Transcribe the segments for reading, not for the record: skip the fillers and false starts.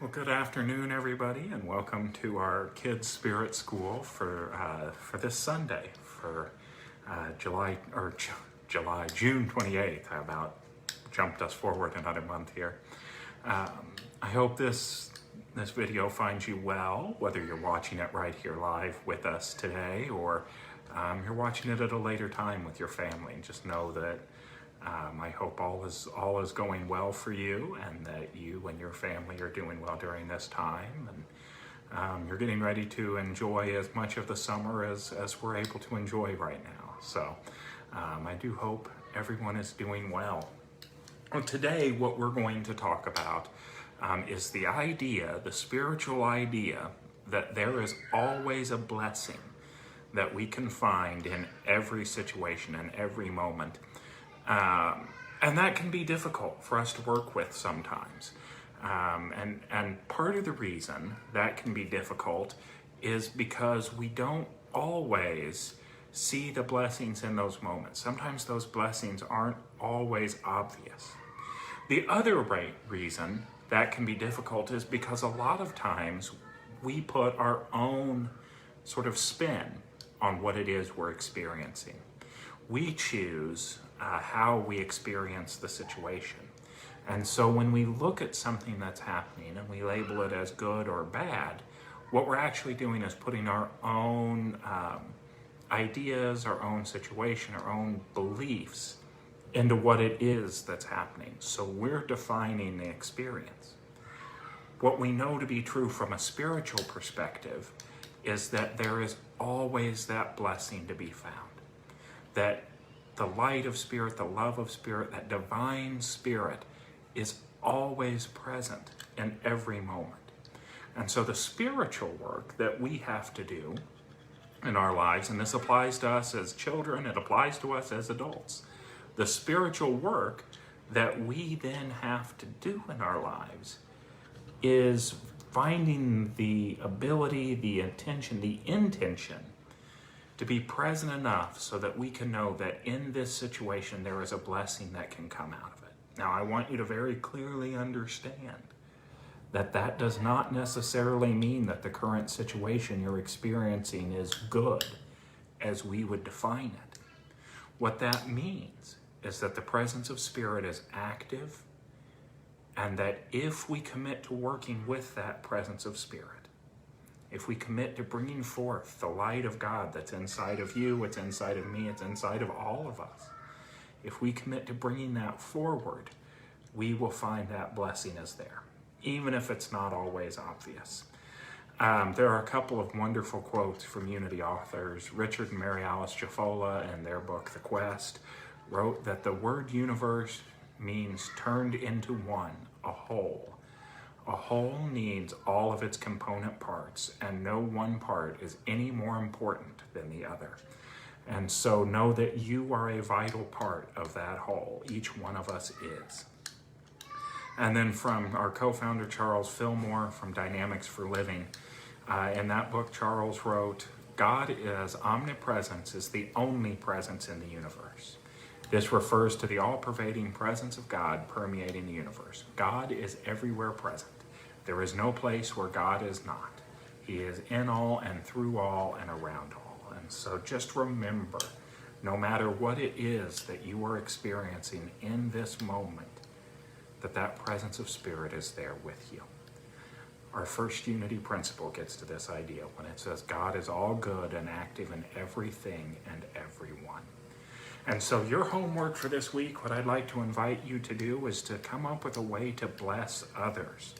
Well, good afternoon, everybody, and welcome to our Kids Spirit School for this Sunday for June 28th. I about jumped us forward another month here. I hope this video finds you well, whether you're watching it right here live with us today or you're watching it at a later time with your family. Just know that I hope all is going well for you, and that you and your family are doing well during this time, and you're getting ready to enjoy as much of the summer as we're able to enjoy right now. So I do hope everyone is doing well. Well, today what we're going to talk about is the spiritual idea that there is always a blessing that we can find in every situation and every moment. And that can be difficult for us to work with sometimes. And part of the reason that can be difficult is because we don't always see the blessings in those moments. Sometimes those blessings aren't always obvious. The other reason that can be difficult is because a lot of times we put our own sort of spin on what it is we're experiencing. We choose how we experience the situation. And so when we look at something that's happening and we label it as good or bad, what we're actually doing is putting our own ideas, our own situation, our own beliefs into what it is that's happening. So we're defining the experience. What we know to be true from a spiritual perspective is that there is always that blessing to be found. That the light of spirit, the love of spirit, that divine spirit is always present in every moment. And so the spiritual work that we have to do in our lives, and this applies to us as children, it applies to us as adults, the spiritual work that we then have to do in our lives is finding the ability, the intention to be present enough so that we can know that in this situation there is a blessing that can come out of it. Now, I want you to very clearly understand that that does not necessarily mean that the current situation you're experiencing is good as we would define it. What that means is that the presence of spirit is active, and that if we commit to working with that presence of spirit, if we commit to bringing forth the light of God that's inside of you, it's inside of me, it's inside of all of us, if we commit to bringing that forward, we will find that blessing is there, even if it's not always obvious. There are a couple of wonderful quotes from Unity authors. Richard and Mary Alice Jaffola, in their book, The Quest, wrote that the word universe means turned into one, a whole. A whole needs all of its component parts, and no one part is any more important than the other. And so know that you are a vital part of that whole. Each one of us is. And then from our co-founder, Charles Fillmore, from Dynamics for Living, in that book, Charles wrote, God as omnipresence is the only presence in the universe. This refers to the all-pervading presence of God permeating the universe. God is everywhere present. There is no place where God is not. He is in all and through all and around all. And so just remember, no matter what it is that you are experiencing in this moment, that presence of spirit is there with you. Our first unity principle gets to this idea when it says God is all good and active in everything and everyone. And so your homework for this week, what I'd like to invite you to do is to come up with a way to bless others,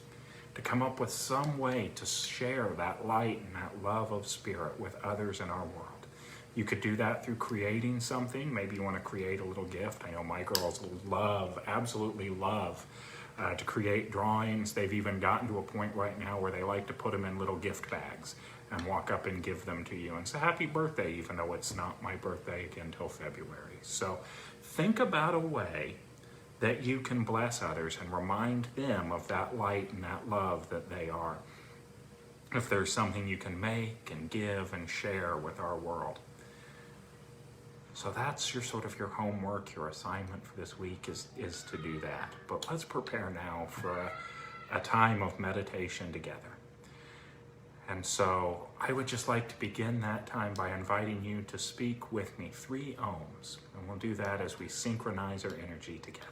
to come up with some way to share that light and that love of spirit with others in our world. You could do that through creating something. Maybe you want to create a little gift. I know my girls absolutely love to create drawings. They've even gotten to a point right now where they like to put them in little gift bags and walk up and give them to you and say happy birthday, even though it's not my birthday until February. So think about a way that you can bless others and remind them of that light and that love that they are. If there's something you can make and give and share with our world. So that's your homework, your assignment for this week is to do that. But let's prepare now for a time of meditation together. And so I would just like to begin that time by inviting you to speak with me 3 ohms. And we'll do that as we synchronize our energy together.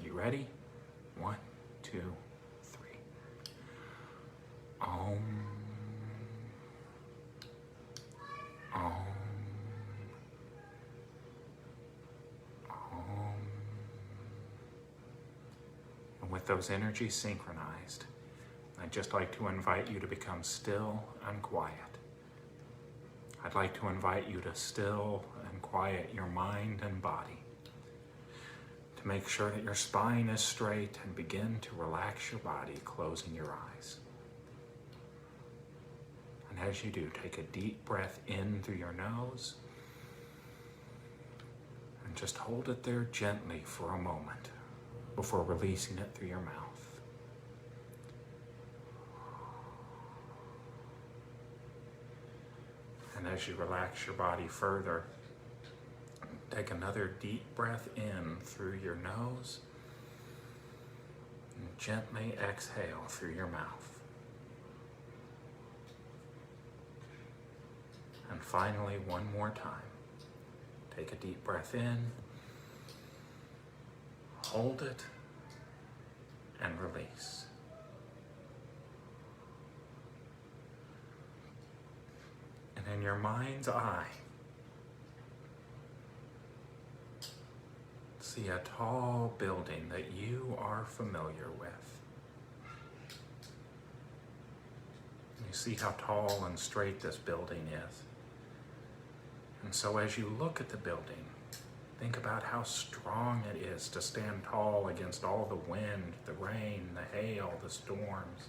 Are you ready? 1, 2, 3. Om. Om. Om. And with those energies synchronized, I'd just like to invite you to become still and quiet. I'd like to invite you to still and quiet your mind and body, to make sure that your spine is straight and begin to relax your body, closing your eyes. And as you do, take a deep breath in through your nose and just hold it there gently for a moment before releasing it through your mouth. And as you relax your body further, take another deep breath in through your nose and gently exhale through your mouth. And finally, one more time, take a deep breath in, hold it, and release. And in your mind's eye, see a tall building that you are familiar with. You see how tall and straight this building is. And so as you look at the building, think about how strong it is to stand tall against all the wind, the rain, the hail, the storms.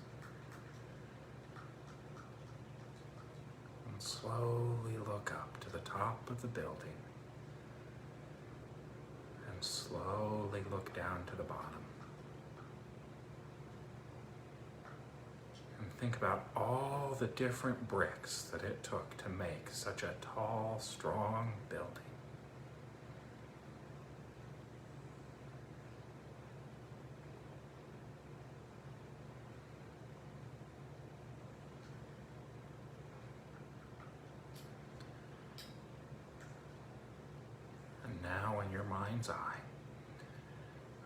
And slowly look up to the top of the building. And slowly look down to the bottom. And think about all the different bricks that it took to make such a tall, strong building. And now in your mind's eye,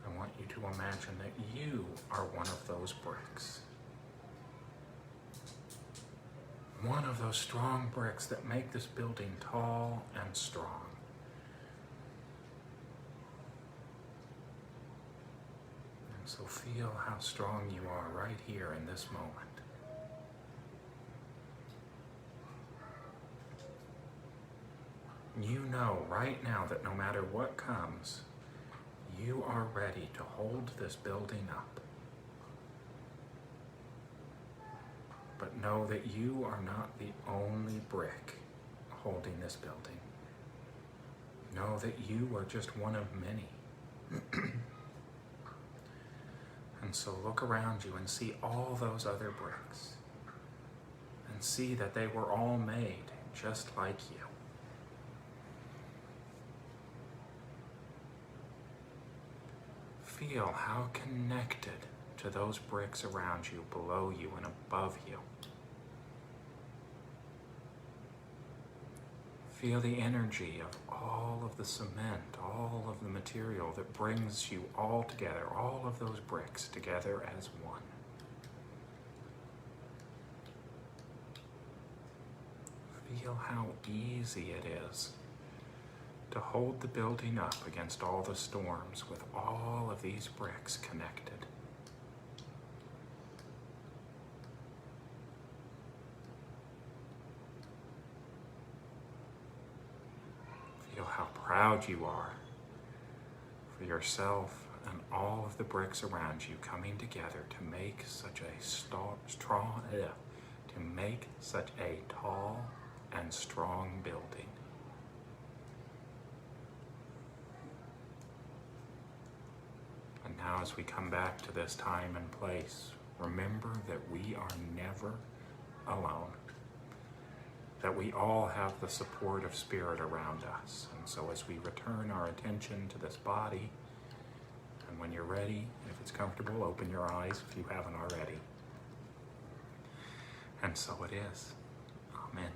I want you to imagine that you are one of those bricks. One of those strong bricks that make this building tall and strong. And so feel how strong you are right here in this moment. You know right now that no matter what comes, you are ready to hold this building up. But know that you are not the only brick holding this building. Know that you are just one of many. And so look around you and see all those other bricks. And see that they were all made just like you. Feel how connected to those bricks around you, below you, and above you. Feel the energy of all of the cement, all of the material that brings you all together, all of those bricks together as one. Feel how easy it is to hold the building up against all the storms with all of these bricks connected. Feel how proud you are for yourself and all of the bricks around you coming together to make such a tall and strong building. And now as we come back to this time and place, remember that we are never alone. That we all have the support of spirit around us. And so as we return our attention to this body, and when you're ready, if it's comfortable, open your eyes if you haven't already. And so it is. Amen.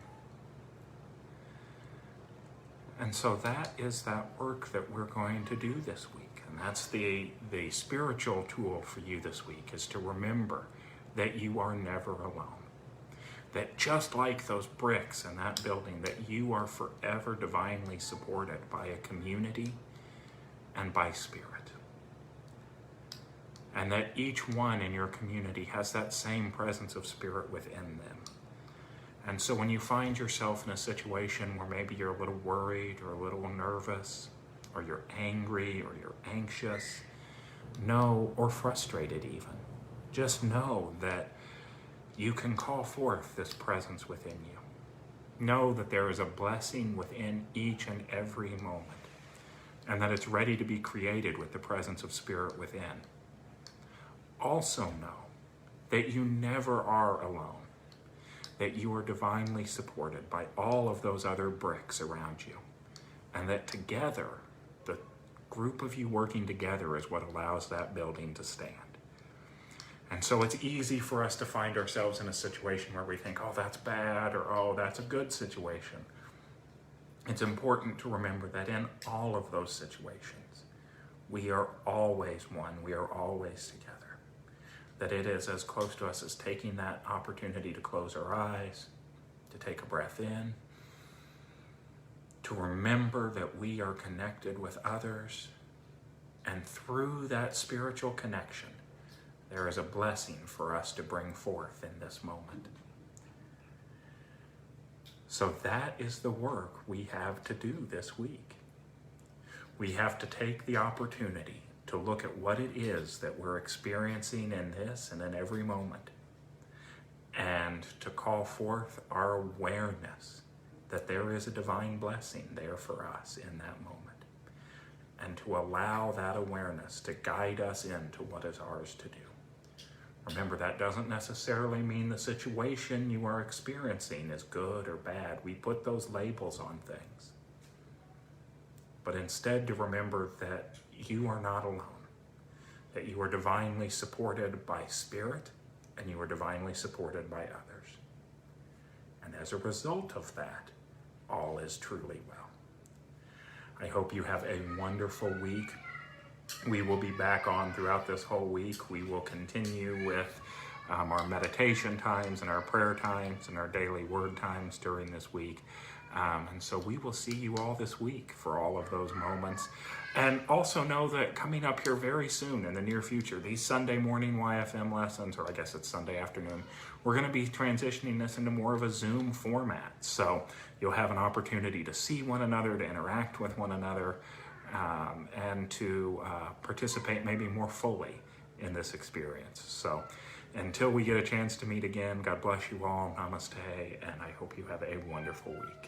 And so that is that work that we're going to do this week. And that's the spiritual tool for you this week, is to remember that you are never alone. That just like those bricks in that building, that you are forever divinely supported by a community and by Spirit. And that each one in your community has that same presence of Spirit within them. And so when you find yourself in a situation where maybe you're a little worried or a little nervous, or you're angry or you're anxious, or frustrated even, just know that you can call forth this presence within you. Know that there is a blessing within each and every moment, and that it's ready to be created with the presence of Spirit within. Also know that you never are alone, that you are divinely supported by all of those other bricks around you, and that together, the group of you working together is what allows that building to stand. And so it's easy for us to find ourselves in a situation where we think, oh, that's bad, or oh, that's a good situation. It's important to remember that in all of those situations, we are always one, we are always together. That it is as close to us as taking that opportunity to close our eyes, to take a breath in, to remember that we are connected with others, and through that spiritual connection, there is a blessing for us to bring forth in this moment. So that is the work we have to do this week. We have to take the opportunity to look at what it is that we're experiencing in this and in every moment, and to call forth our awareness that there is a divine blessing there for us in that moment, and to allow that awareness to guide us into what is ours to do. Remember, that doesn't necessarily mean the situation you are experiencing is good or bad. We put those labels on things. But instead, to remember that you are not alone, that you are divinely supported by Spirit, and you are divinely supported by others. And as a result of that, all is truly well. I hope you have a wonderful week. We will be back on throughout this whole week. We will continue with our meditation times and our prayer times and our daily word times during this week. And so we will see you all this week for all of those moments. And also know that coming up here very soon in the near future, these Sunday morning YFM lessons, or I guess it's Sunday afternoon, we're going to be transitioning this into more of a Zoom format. So you'll have an opportunity to see one another, to interact with one another, and to participate maybe more fully in this experience. So until we get a chance to meet again, God bless you all, namaste, and I hope you have a wonderful week.